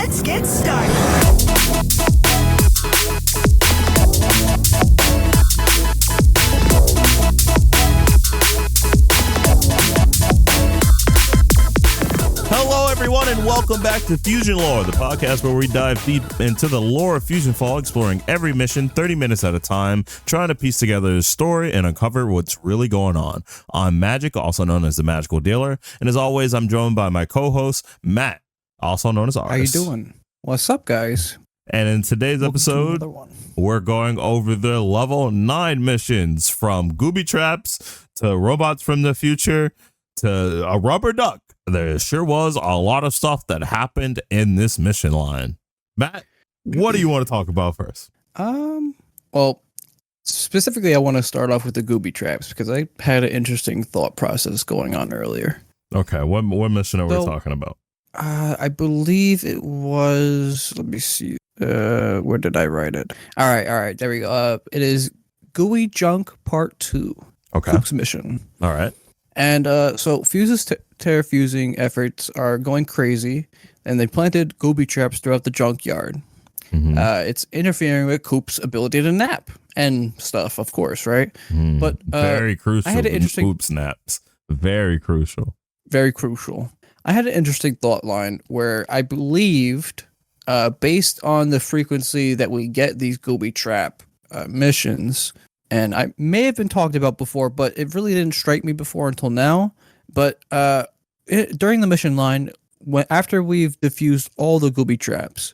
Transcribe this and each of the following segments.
let's get started. Hello, everyone, and welcome back to FusionLore, the podcast where we dive deep into the lore of FusionFall, exploring every mission 30 minutes at a time, trying to piece together the story and uncover what's really going on. I'm Magic, also known as the Magical Dealer, and as always, I'm joined by my co-host, Matt, also known as Artis. How you doing? What's up, guys? And in today's episode, we're going over the level 9 missions, from Gooey Traps to robots from the future to a rubber duck. There sure was a lot of stuff that happened in this mission line. Matt, what do you want to talk about first? Well, specifically, I want to start off with the Gooey Traps because I had an interesting thought process going on earlier. Okay, what mission are we talking about? I believe it was, let me see, where did I write it? All right, there we go. It is Gooey Junk Part 2. Okay. Coop's mission. All right. And so Fuse's terrafusing efforts are going crazy, and they planted Gooey Traps throughout the junkyard. Mm-hmm. It's interfering with Coop's ability to nap and stuff, of course, right? But very crucial. I had an interesting Coop snaps. Very crucial. Very crucial. I had an interesting thought line where I believed, based on the frequency that we get these Gooey Trap missions, and I may have been talked about before, but it really didn't strike me before until now. But during the mission line, after we've diffused all the Gooey Traps,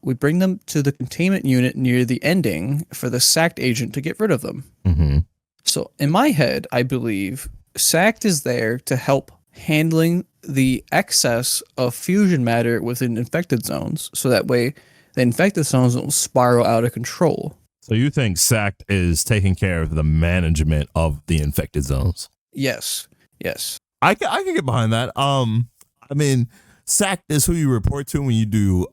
we bring them to the containment unit near the ending for the SACT agent to get rid of them. Mm-hmm. So in my head, I believe SACT is there to help handling the excess of fusion matter within infected zones, so that way the infected zones don't spiral out of control. So you think SACT is taking care of the management of the infected zones? Yes. I can get behind that. I mean, SACT is who you report to when you do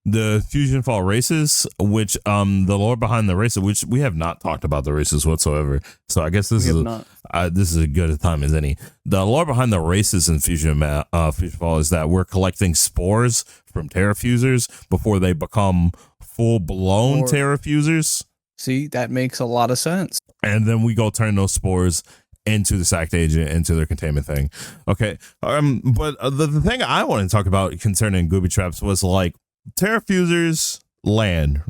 the FusionFall races, which the lore behind the races, which we have not talked about the races whatsoever. So I guess this is as good a time as any. The lore behind the races in FusionFall is that we're collecting spores from terrafusers before they become full-blown terrafusers. See, that makes a lot of sense. And then we go turn those spores into the SACT agent, into their containment thing. Okay. But the thing I wanted to talk about concerning Gooey Traps was, like, terrafusers land.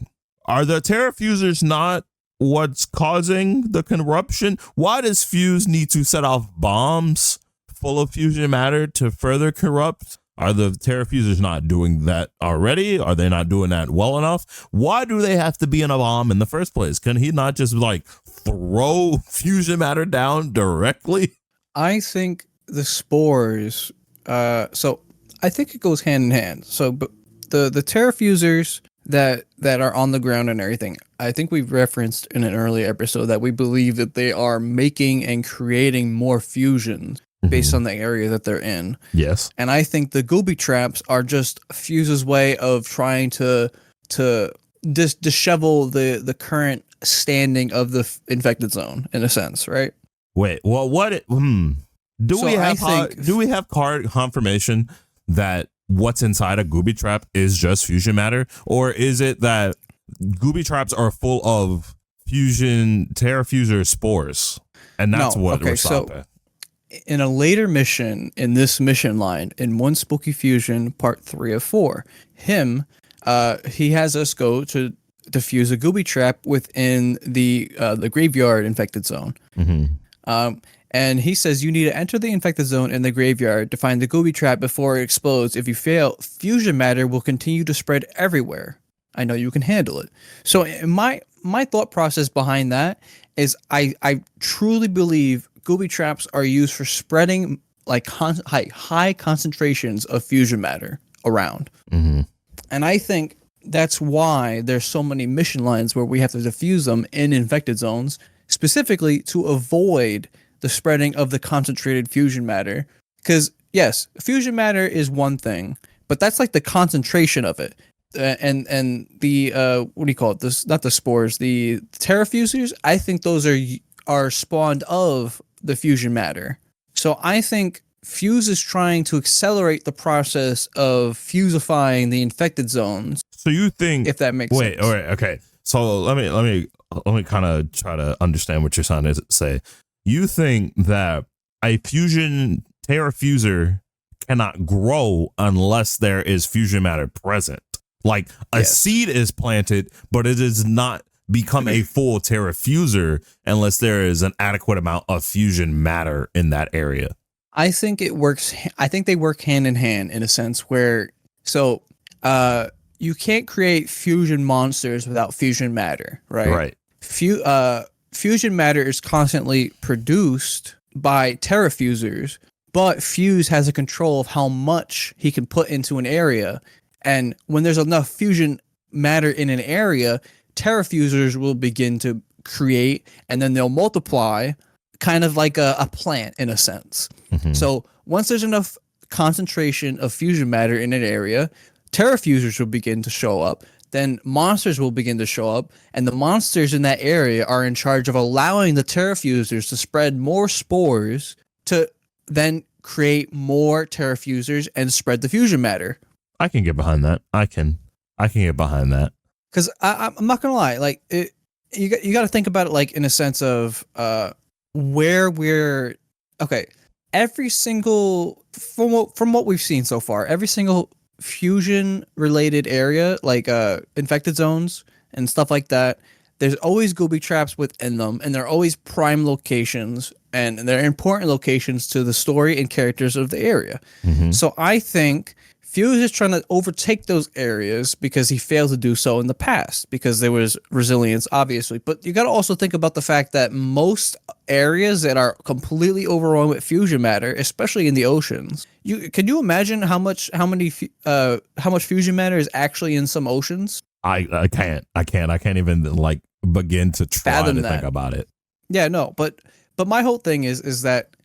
Are the terrafusers not what's causing the corruption? Why does Fuse need to set off bombs full of fusion matter to further corrupt? Are the terrafusers not doing that already? Are they not doing that well enough? Why do they have to be in a bomb in the first place? Can he not just, like, throw fusion matter down directly? I think the spores, so I think it goes hand in hand. So but the terrafusers that are on the ground and everything, I think we've referenced in an earlier episode that we believe that they are making and creating more fusions based on the area that they're in. Yes. And I think the Gooey Traps are just Fuse's way of trying to dishevel the current standing of the infected zone, in a sense, right? Wait, well, do we have card confirmation that what's inside a Gooey Trap is just fusion matter, or is it that Gooey Traps are full of terrafuser spores, and that's what we're stopping? In a later mission in this mission line, in One Spooky Fusion Part 3 of 4, he has us go to defuse a Gooey Trap within the graveyard infected zone. Mm-hmm. And he says you need to enter the infected zone in the graveyard to find the Gooey Trap before it explodes. If you fail, fusion matter will continue to spread everywhere. I know you can handle it. So my thought process behind that is I truly believe Gooey Traps are used for spreading like high concentrations of fusion matter around. Mm-hmm. And I think that's why there's so many mission lines where we have to defuse them in infected zones, specifically to avoid the spreading of the concentrated fusion matter. Because, yes, fusion matter is one thing, but that's like the concentration of it. And the, what do you call it? This, not the spores, the terrafusers, I think those are spawned of the fusion matter. So I think Fuse is trying to accelerate the process of fusifying the infected zones. So you think, if that makes sense. Wait, all right, okay. So let me kind of try to understand what you're trying to say. You think that a fusion Terrafuser cannot grow unless there is fusion matter present. Like a seed is planted, but it does not become a full Terrafuser unless there is an adequate amount of fusion matter in that area. I think it works. I think they work hand in hand in a sense where, you can't create fusion monsters without fusion matter, right? Right. Fusion matter is constantly produced by Terrafusers, but Fuse has a control of how much he can put into an area. And when there's enough fusion matter in an area, Terrafusers will begin to create, and then they'll multiply, kind of like a plant in a sense. Mm-hmm. So once there's enough concentration of fusion matter in an area, Terrafusers will begin to show up. Then monsters will begin to show up, and the monsters in that area are in charge of allowing the Terrafusers to spread more spores to then create more Terrafusers and spread the fusion matter. I can get behind that. I can get behind that. Because I'm not gonna lie, like you got to think about it like in a sense of where we're okay. Every single from what we've seen so far, every single fusion related area, like infected zones and stuff like that, there's always Gooey Traps within them, and they're always prime locations, and they're important locations to the story and characters of the area. Mm-hmm. So I think Fuse is trying to overtake those areas because he failed to do so in the past because there was resilience, obviously. But you got to also think about the fact that most areas that are completely overrun with fusion matter, especially in the oceans, can you imagine how much fusion matter is actually in some oceans? I can't even like begin to try to think about it. Yeah, no, but my whole thing is that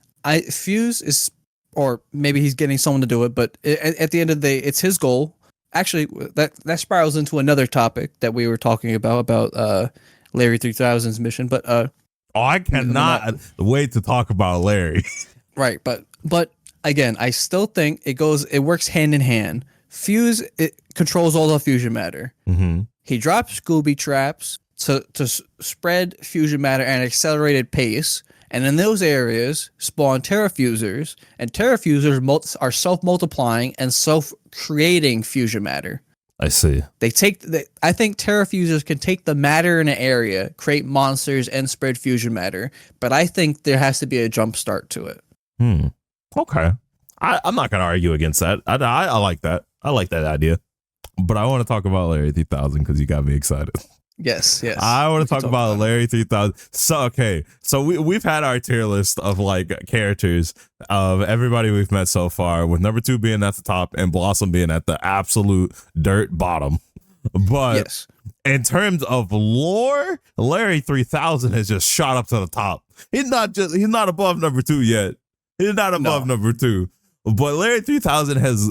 Fuse is. Or maybe he's getting someone to do it, but at the end of the day, it's his goal. Actually, that spirals into another topic that we were talking about Larry 3000's mission. But I cannot wait to talk about Larry. Right, but again, I still think it works hand in hand. Fuse controls all the fusion matter. Mm-hmm. He drops Gooey Traps to spread fusion matter at an accelerated pace. And in those areas spawn Terrafusers, and Terrafusers are self-multiplying and self-creating fusion matter. I see. I think Terrafusers can take the matter in an area, create monsters, and spread fusion matter. But I think there has to be a jump start to it. Okay. I'm not going to argue against that. I like that. I like that idea. But I want to talk about Larry 3000 because you got me excited. Yes. I want to talk about Larry 3000. So we've had our tier list of like characters of everybody we've met so far, with number 2 being at the top and Blossom being at the absolute dirt bottom. But in terms of lore, Larry 3000 has just shot up to the top. He's not above number 2 yet. He's not above number 2. But Larry 3000 has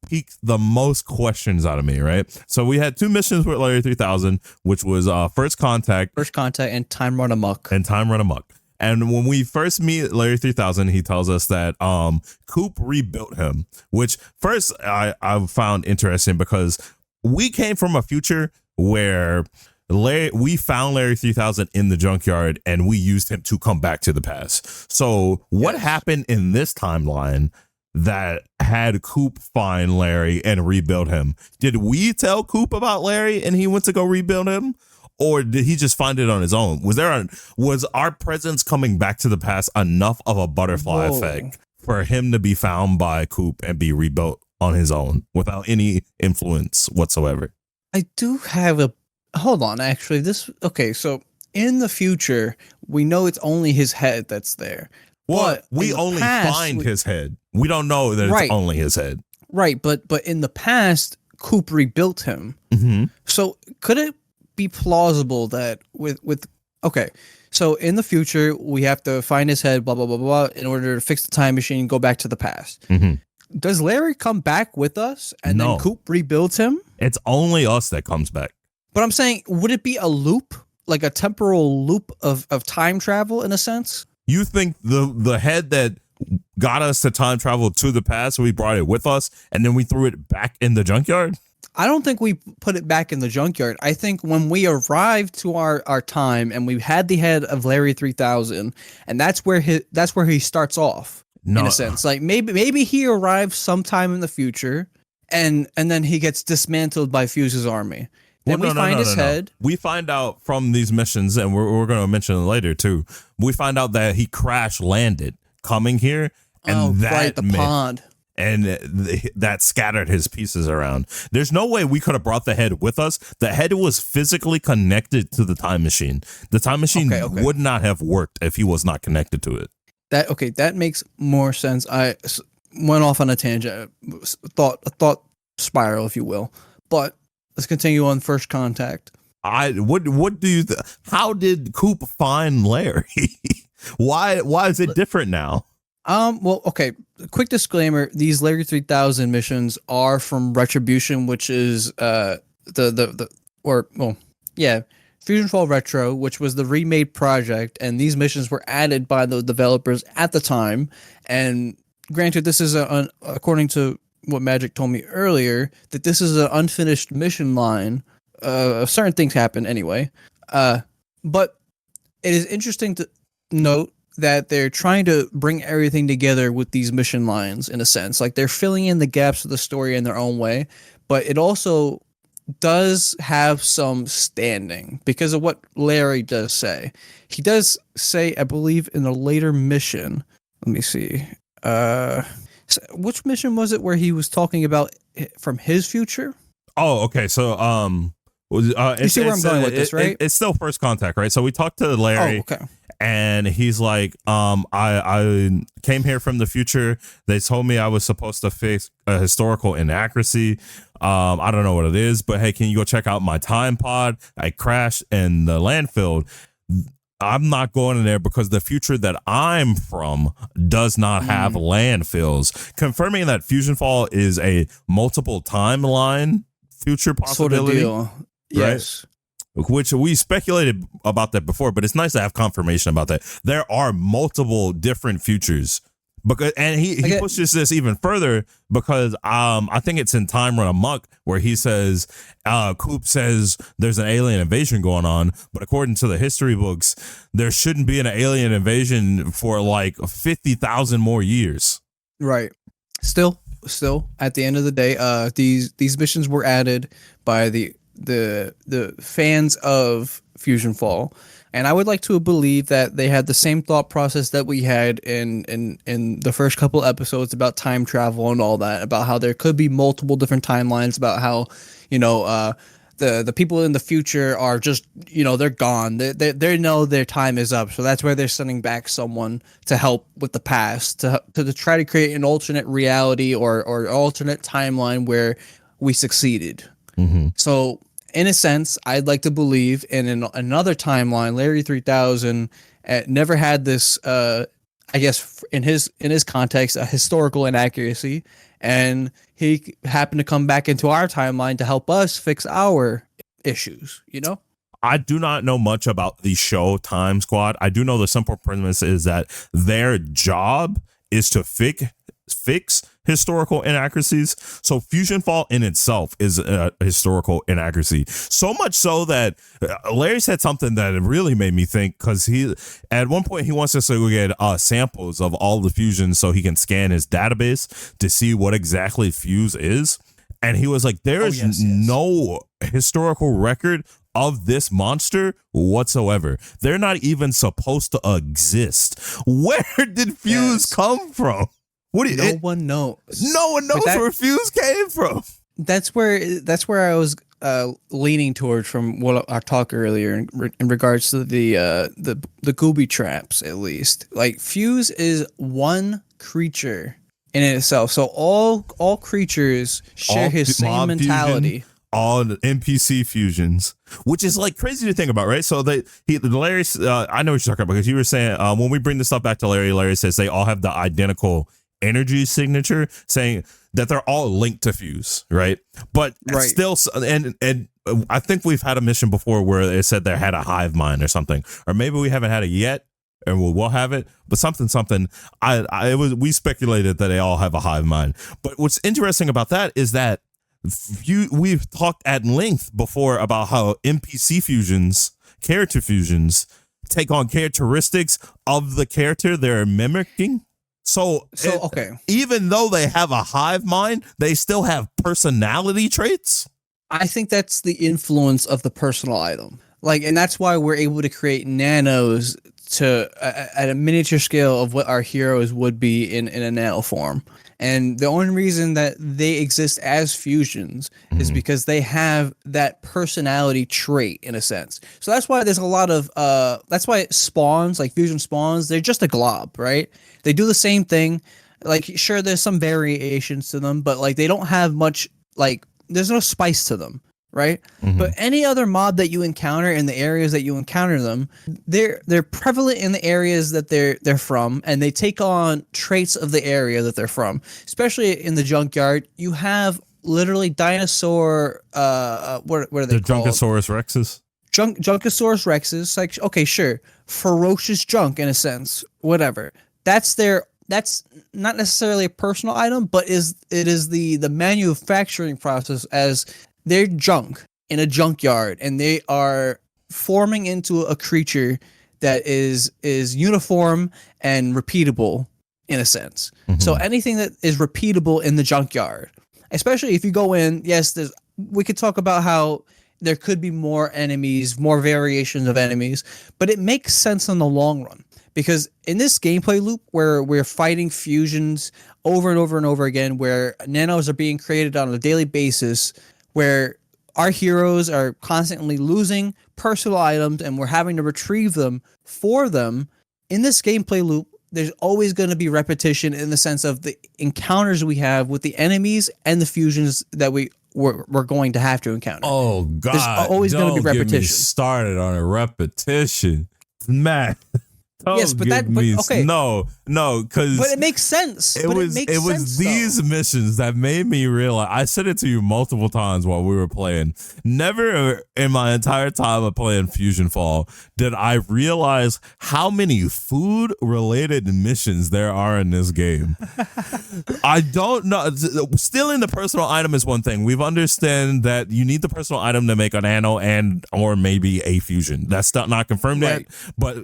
piqued the most questions out of me, right? So we had 2 missions with Larry 3000, which was First Contact, and Time Run Amok. And when we first meet Larry 3000, he tells us that Coop rebuilt him, which first I found interesting because we came from a future where we found Larry 3000 in the junkyard and we used him to come back to the past. So what happened in this timeline that had Coop find Larry and rebuild him? Did we tell Coop about Larry and he went to go rebuild him? Or did he just find it on his own? Was our presence coming back to the past enough of a butterfly effect for him to be found by Coop and be rebuilt on his own without any influence whatsoever? I do have hold on, actually. So in the future, we know it's only his head that's there. Well, we only find his head. We don't know that it's only his head. Right, but in the past, Coop rebuilt him. Mm-hmm. So could it be plausible that so in the future, we have to find his head, blah, blah, blah, blah, in order to fix the time machine and go back to the past. Mm-hmm. Does Larry come back with us and then Coop rebuilds him? It's only us that comes back. But I'm saying, would it be a loop, like a temporal loop of time travel in a sense? You think the head that got us to time travel to the past. We brought it with us, and then we threw it back in the junkyard. I don't think we put it back in the junkyard. I think when we arrived to our time and we had the head of Larry 3000, and that's where he starts off. In a sense, like maybe he arrives sometime in the future, and then he gets dismantled by Fuse's army. Then we find his head. We find out from these missions, and we're going to mention it later too. We find out that he crash landed coming here, and the pond. And that scattered his pieces around. There's no way we could have brought the head with us. The head was physically connected to the time machine. The time machine would not have worked if he was not connected to it. That makes more sense. I went off on a tangent, a thought spiral, if you will. But let's continue on First Contact. What do you? How did Coop find Larry? Why is it different now? Well, okay. Quick disclaimer: these Larry 3000 missions are from Retribution, which is FusionFall Retro, which was the remade project, and these missions were added by the developers at the time. And granted, this is according to what Magic told me earlier, that this is an unfinished mission line. Certain things happen anyway, but it is interesting to note that they're trying to bring everything together with these mission lines, in a sense. Like, they're filling in the gaps of the story in their own way, but it also does have some standing because of what Larry does say. He does say, I believe, in a later mission, let me see, which mission was it where he was talking about from his future? Oh, okay. So, you see where I'm going with this, right? It's still First Contact, right? So we talked to Larry. Oh, okay. And he's like, I came here from the future. They told me I was supposed to fix a historical inaccuracy. I don't know what it is, but hey, can you go check out my time pod? I crashed in the landfill. I'm not going in there because the future that I'm from does not have landfills. Confirming that FusionFall is a multiple timeline future possibility. Sort of deal. Yes. Right? Which we speculated about that before, but it's nice to have confirmation about that. There are multiple different futures, and he pushes this even further because I think it's in Time Run Amok where he says Coop says there's an alien invasion going on, but according to the history books, there shouldn't be an alien invasion for like 50,000 more years. Right. Still, at the end of the day, these missions were added by the fans of FusionFall, and I would like to believe that they had the same thought process that we had in the first couple episodes about time travel and all that, about how there could be multiple different timelines, about how the people in the future are just, they're gone, they know their time is up, so that's why they're sending back someone to help with the past, to try to create an alternate reality or alternate timeline where we succeeded. Mm-hmm. So, in a sense, I'd like to believe in another timeline, Larry 3000 never had this, I guess, in his context, a historical inaccuracy, and he happened to come back into our timeline to help us fix our issues, I do not know much about the show Time Squad. I do know the simple premise is that their job is to fix historical inaccuracies. So FusionFall in itself is a historical inaccuracy. So much so that Larry said something that really made me think, because he at one point he wants us to go get samples of all the fusions so he can scan his database to see what exactly fuse is. And he was like, there is no historical record of this monster whatsoever. They're not even supposed to exist. Where did Fuse come from? No one knows. No one knows where Fuse came from. That's where I was leaning towards from what I talked earlier in regards to the Gooey Traps, at least. Like, Fuse is one creature in itself. So all creatures share his same mentality. Fusion, all NPC fusions, which is like crazy to think about, right? So Larry, I know what you're talking about, because you were saying when we bring this stuff back to Larry says they all have the identical energy signature, saying that they're all linked to Fuse, right? But still, and I think we've had a mission before where it said they had a hive mind or something, or maybe we haven't had it yet. and we'll have it. But something, we speculated that they all have a hive mind. But what's interesting about that is that we've talked at length before about how NPC fusions, character fusions, take on characteristics of the character they're mimicking. So okay, even though they have a hive mind, they still have personality traits. I think that's the influence of the personal item. And that's why we're able to create nanos at a miniature scale of what our heroes would be in a nano form. And the only reason that they exist as fusions is because they have that personality trait in a sense. So that's why there's a lot of that's why it spawns, like fusion spawns, they're just a glob, right? They do the same thing. Sure, there's some variations to them, but they don't have much, there's no spice to them, right? But any other mob that you encounter in the areas that you encounter them, they're prevalent in the areas that they're from, and they take on traits of the area that they're from. Especially in the Junkyard, you have literally dinosaur what are they called? Junkosaurus Rexes. Junkosaurus Rexes, okay, sure, ferocious junk in a sense, whatever. That's not necessarily a personal item, but it is the manufacturing process, as they're junk in a junkyard, and they are forming into a creature that is uniform and repeatable in a sense. So anything that is repeatable in the junkyard, especially if you go in, yes, we could talk about how there could be more enemies, more variations of enemies, but it makes sense in the long run. Because in this gameplay loop where we're fighting fusions over and over and over again, where nanos are being created on a daily basis, where our heroes are constantly losing personal items and we're having to retrieve them for them, in this gameplay loop, there's always going to be repetition in the sense of the encounters we have with the enemies and the fusions that we're going to have to encounter. Oh, God. There's always going to be repetition. Get me started on a repetition. Man. Yes, but okay. No, because but it makes sense. It was these missions that made me realize. I said it to you multiple times while we were playing. Never in my entire time of playing FusionFall did I realize how many food-related missions there are in this game. I don't know. Stealing the personal item is one thing. We've understand that you need the personal item to make a nano or maybe a fusion. That's not confirmed yet, but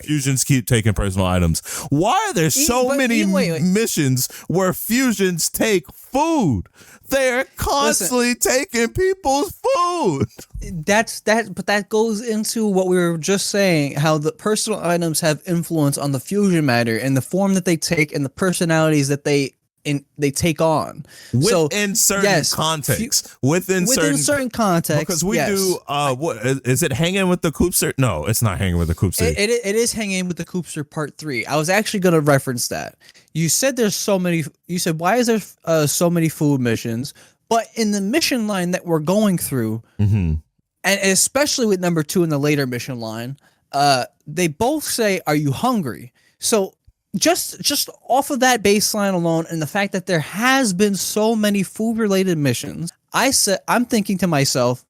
fusions keep taking personal items. Why are there so many missions where fusions take food? They're constantly taking people's food. But that goes into what we were just saying, how the personal items have influence on the fusion matter and the form that they take and the personalities that they take on within certain contexts. Within certain contexts, because we do. What is it? Hanging with the Coopster? No, it's not hanging with the Coopster. It is hanging with the Coopster Part 3. I was actually going to reference that. You said there's so many. You said, why is there so many food missions? But in the mission line that we're going through, and especially with number 2 in the later mission line, they both say, "Are you hungry?" So. Just off of that baseline alone, and the fact that there has been so many food-related missions, I'm thinking to myself,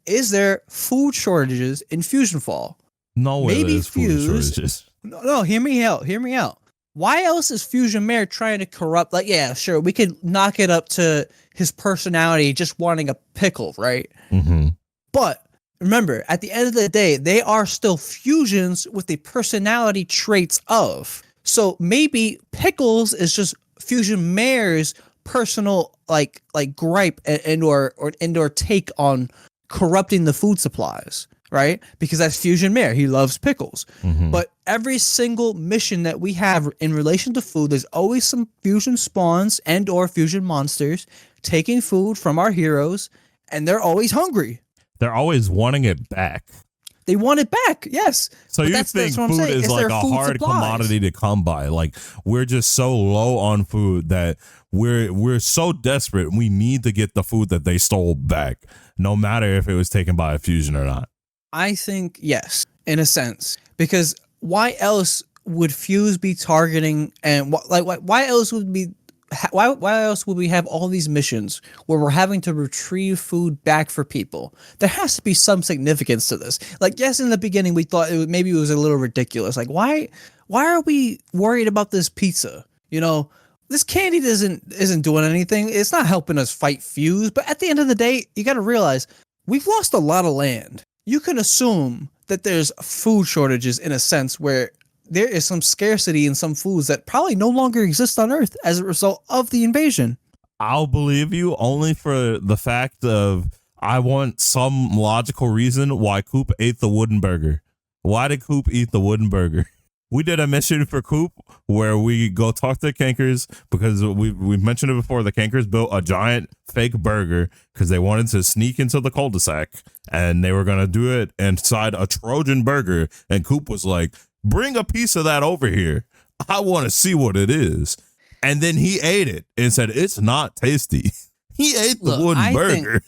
is there food shortages in FusionFall? No way. Maybe food shortages. No, hear me out. Why else is Fusion Mayor trying to corrupt? Yeah, sure, we could knock it up to his personality just wanting a pickle, right? But remember, at the end of the day, they are still fusions with the personality traits of. So maybe Pickles is just Fusion Mayor's personal gripe and or take on corrupting the food supplies, right? Because that's Fusion Mayor. He loves pickles. But every single mission that we have in relation to food, there's always some fusion spawns and or fusion monsters taking food from our heroes, and they're always hungry. They're always wanting it back. They want it back, yes. So you think food is like a hard commodity to come by? Like, we're just so low on food that we're so desperate. We need to get the food that they stole back, no matter if it was taken by a fusion or not. I think yes, in a sense, because why else would Fuse be targeting, and why else would why else would we have all these missions where we're having to retrieve food back for people? There has to be some significance to this. Like, yes, in the beginning we thought maybe it was a little ridiculous. Like, why are we worried about this pizza? You know, this candy isn't doing anything. It's not helping us fight Fuse. But at the end of the day, you got to realize we've lost a lot of land. You can assume that there's food shortages in a sense where there is some scarcity in some foods that probably no longer exist on Earth as a result of the invasion. I'll believe you only for the fact of I want some logical reason why Coop ate the wooden burger. Why did Coop eat the wooden burger? We did a mission for Coop where we go talk to the Cankers because we've mentioned it before. The Cankers built a giant fake burger because they wanted to sneak into the cul-de-sac and they were going to do it inside a Trojan burger. And Coop was like, bring a piece of that over here. I want to see what it is. And then he ate it and said, it's not tasty. He ate the wooden burger.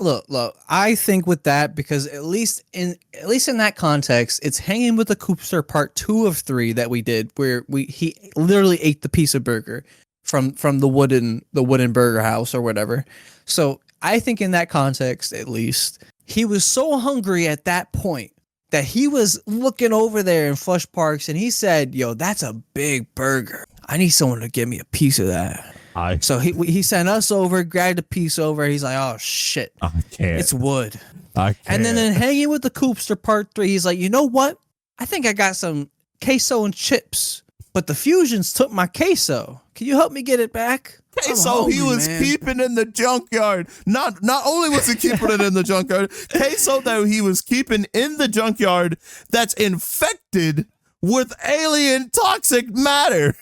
Look, I think with that, because at least in that context, it's hanging with the Coopster part 2 of 3 that we did, where he literally ate the piece of burger from the wooden burger house or whatever. So I think in that context, at least, he was so hungry at that point that he was looking over there in Flush Parks and he said, yo, that's a big burger. I need someone to give me a piece of that. So he sent us over, grabbed a piece over. He's like, oh, shit. I can't. It's wood. I can't. And then in Hanging with the Coopster part 3, he's like, you know what? I think I got some queso and chips, but the Fusions took my queso. Can you help me get it back? Queso he was keeping in the junkyard. Not only was he keeping it in the junkyard, queso that he was keeping in the junkyard that's infected with alien toxic matter.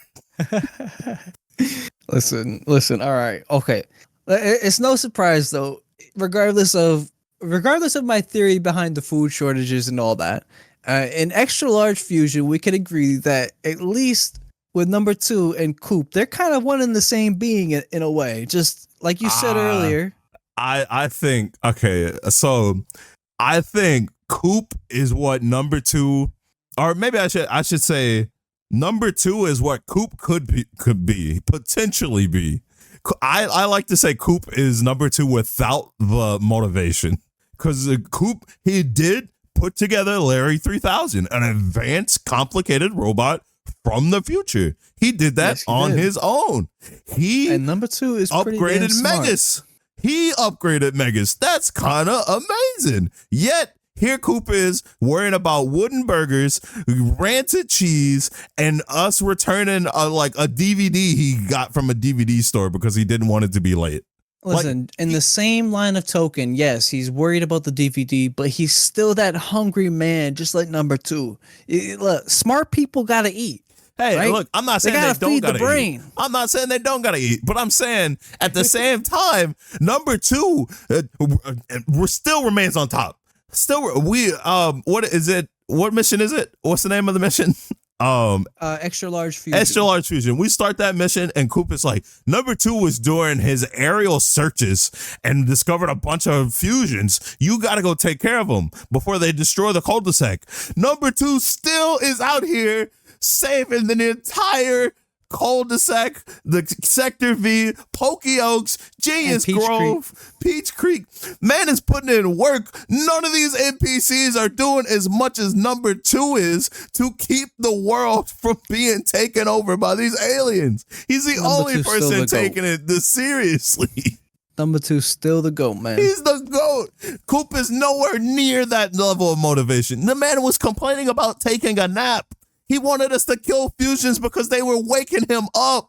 Listen. All right. Okay. It's no surprise though, regardless of my theory behind the food shortages and all that, in extra large fusion, we could agree that at least with number 2 and Coop, they're kind of one and the same being in a way. Just like you said earlier. I think, okay, so I think Coop is what number 2, or maybe I should say number 2 is what Coop could be, potentially be. I like to say Coop is number 2 without the motivation, because Coop, he did put together Larry 3000, an advanced, complicated robot from the future. He did that on his own. And number 2 is upgraded Megas. He upgraded Megas. That's kind of amazing. Yet here Coop is worrying about wooden burgers, rancid cheese, and us returning a DVD he got from a DVD store because he didn't want it to be late. Listen, in the same line of token, yes, he's worried about the DVD, but he's still that hungry man, just like number 2. Look, smart people gotta eat. Hey, right? Look, I'm not saying they don't gotta brain. eat. I'm not saying they don't gotta eat, but I'm saying at the same time, number 2 still remains on top. Still, what is it? What mission is it? What's the name of the mission? Extra large fusion. Extra large fusion. We start that mission, and Coop is like, number 2 was doing his aerial searches and discovered a bunch of fusions. You got to go take care of them before they destroy the cul-de-sac. Number 2 still is out here saving the entire cul-de-sac, the Sector V, Pokey Oaks, Genius Grove, Peach Creek. Man is putting in work. None of these NPCs are doing as much as number 2 is to keep the world from being taken over by these aliens. He's the only person taking it this seriously. Number 2 still the GOAT, man. He's the GOAT. Coop is nowhere near that level of motivation. The man was complaining about taking a nap. He wanted us to kill fusions because they were waking him up.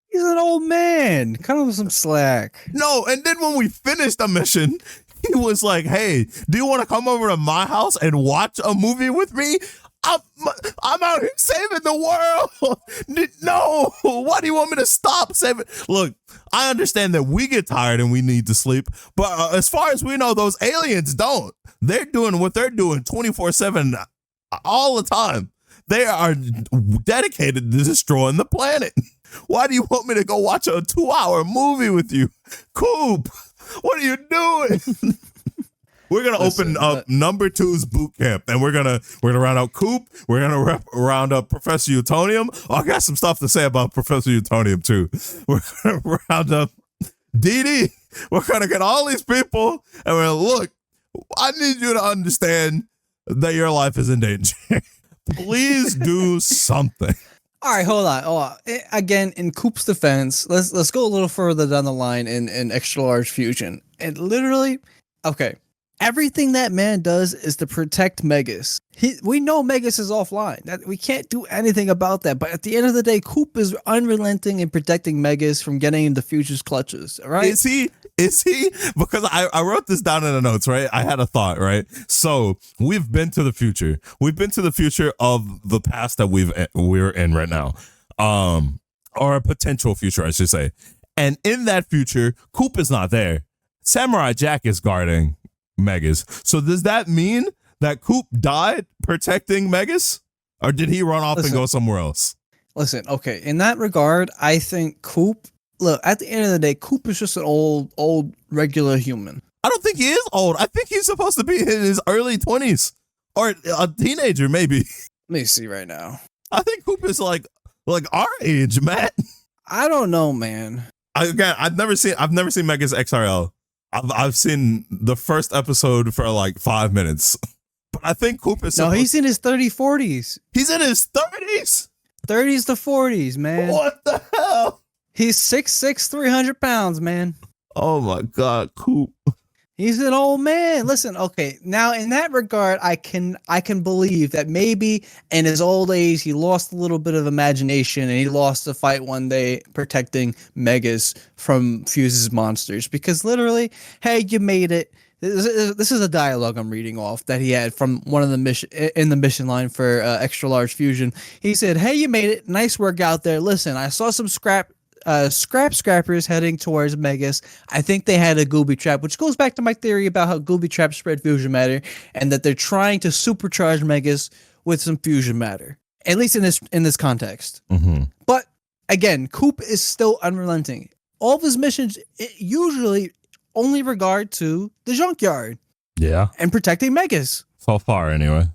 He's an old man. Cut him some slack. No, and then when we finished the mission, he was like, hey, do you want to come over to my house and watch a movie with me? I'm out here saving the world. No, why do you want me to stop saving? Look, I understand that we get tired and we need to sleep, but as far as we know, those aliens don't. They're doing what they're doing 24/7 all the time. They are dedicated to destroying the planet. Why do you want me to go watch a 2-hour movie with you? Coop, what are you doing? We're gonna open up number 2's boot camp, and we're gonna round out Coop. We're gonna round up Professor Utonium. Oh, I got some stuff to say about Professor Utonium too. We're gonna round up Dee. We're gonna get all these people, and we're gonna look. I need you to understand that your life is in danger. Please do something. All right, hold on. Again, in Coop's defense, let's go a little further down the line in extra large fusion. And literally, okay, everything that man does is to protect Megas. We know Megas is offline. That we can't do anything about that. But at the end of the day, Coop is unrelenting in protecting Megas from getting into Fusion's clutches. All right? Is he? Because I wrote this down in the notes, right? I had a thought, right? So we've been to the future. We've been to the future of the past that we're in right now, or a potential future, I should say. And in that future, Coop is not there. Samurai Jack is guarding Megas. So does that mean that Coop died protecting Megas, or did he run off and go somewhere else? Listen, okay. In that regard, I think Coop. Look, at the end of the day, Coop is just an old regular human. I don't think he is old. I think he's supposed to be in his early 20s or a teenager, maybe. Let me see right now. I think Coop is like our age, Matt. I don't know, man. I've never seen Megas XRL. I've seen the first episode for like 5 minutes, but I think Coop is. No, he's in his 40s. He's in his 30s. 30s to 40s, man. What the hell? He's 6'6", 300 pounds, man. Oh my God, Coop. He's an old man. Listen, okay. Now, in that regard, I can believe that maybe in his old age he lost a little bit of imagination and he lost a fight one day protecting Megas from Fuse's monsters. Because literally, hey, you made it. This is a dialogue I'm reading off that he had from one of the mission line for extra large fusion. He said, "Hey, you made it. Nice work out there. Listen, I saw some scrappers heading towards Megas. I think they had a Gooby Trap," which goes back to my theory about how Gooby Traps spread fusion matter and that they're trying to supercharge Megas with some fusion matter, at least in this context. Mm-hmm. But again, Coop is still unrelenting. All of his missions usually only regard to the Junkyard. Yeah. And protecting Megas. So far, anyway.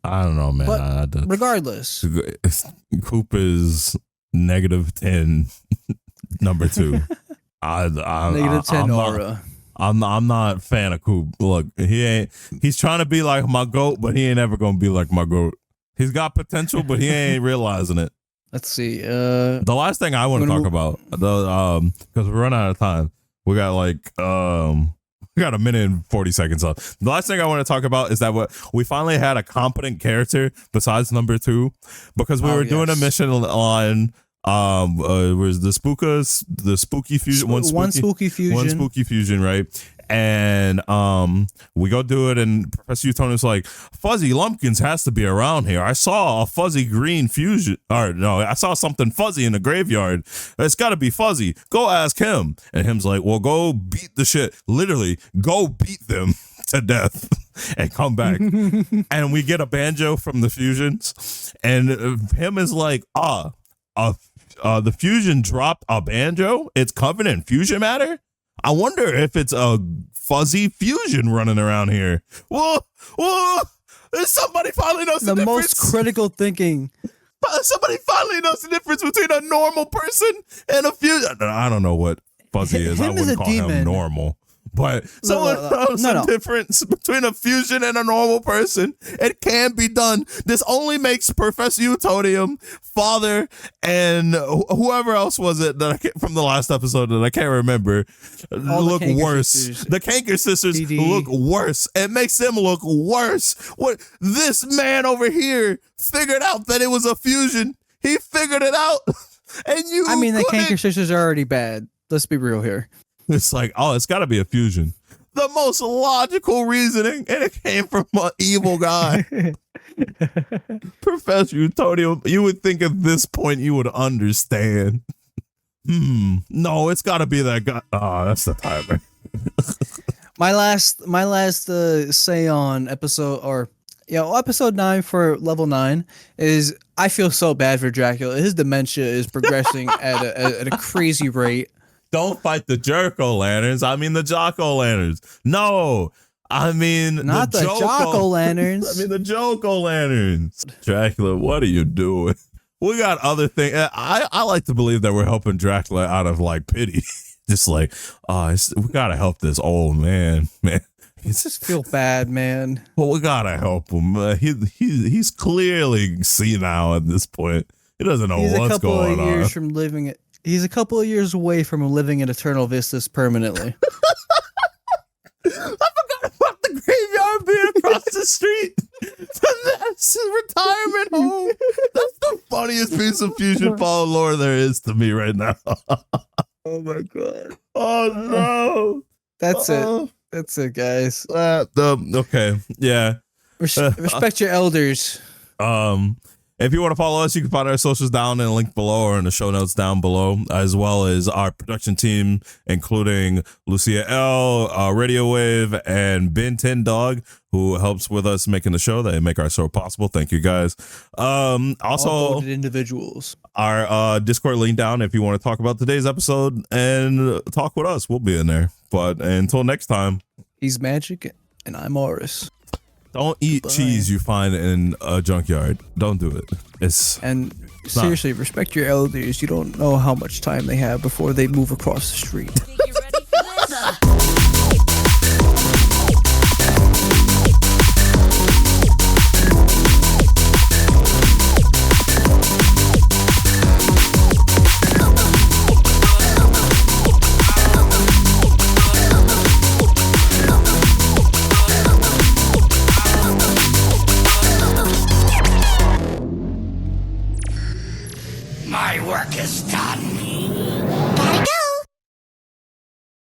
I don't know, man. But regardless. Coop is -10, number 2. -10 aura. I'm not a fan of Coop. Look, he's trying to be like my GOAT, but he ain't ever gonna be like my GOAT. He's got potential, but he ain't realizing it. Let's see. The last thing I want to talk about, because we're running out of time. We got we got a minute and 40 seconds left. The last thing I want to talk about is that we finally had a competent character besides number 2, because we were doing a mission on was the spooky fusion, one spooky fusion, right? And we go do it, and Professor Utonium's like, "Fuzzy Lumpkins has to be around here. I saw a fuzzy green fusion, or no, I saw something fuzzy in the graveyard. It's got to be Fuzzy. Go ask him." And him's like, "Well, go beat the shit. Literally, go beat them to death and come back." And we get a banjo from the fusions, and him is like, the fusion dropped a banjo. It's covered in fusion matter. I wonder if it's a fuzzy fusion running around here. Whoa! Somebody finally knows the difference. Most critical thinking. Somebody finally knows the difference between a normal person and a fusion. I don't know what fuzzy is. I wouldn't call him normal. But someone knows the difference between a fusion and a normal person. It can be done. This only makes Professor Utonium, Father, and whoever else was it from the last episode that I can't remember look worse. The Kanker sisters look worse. It makes them look worse. What this man over here figured out that it was a fusion. He figured it out, and you. I mean, the Kanker sisters are already bad. Let's be real here. It's like, it's got to be a fusion. The most logical reasoning, and it came from an evil guy. Professor Utonium, you would think at this point you would understand. No, it's got to be that guy. Oh, that's the timer. my last say on episode 9 for level 9 is I feel so bad for Dracula. His dementia is progressing at a crazy rate. don't fight the jerk-o'-lanterns. I mean the jock-o'-lanterns. No, I mean not the jock-o'-lanterns. I mean the joke-o'-lanterns. Dracula, what are you doing? We got other things. I like to believe that we're helping Dracula out of like pity. Just like, we gotta help this old man. I just feel bad, man. Well, we gotta help him. He's clearly senile at this point. He doesn't know what's going on. He's a couple of years away from living in Eternal Vistas permanently. I forgot about the graveyard being across the street. That's his retirement home. That's the funniest piece of FusionFall lore there is to me right now. Oh my god. Oh no. That's it. That's it, guys. Okay. Yeah. Respect your elders. If you want to follow us, you can find our socials down in the link below or in the show notes down below, as well as our production team, including Lucia L, Radio Wave, and Ben 10 Dog, who helps with us making the show. They make our show possible. Thank you, guys. Also, all voted individuals. Our Discord link down if you want to talk about today's episode and talk with us. We'll be in there. But until next time, he's Magic and I'm Oris. Don't eat cheese you find in a junkyard. Don't do it. Seriously, respect your elders. You don't know how much time they have before they move across the street. Think you're ready for this? My work is done.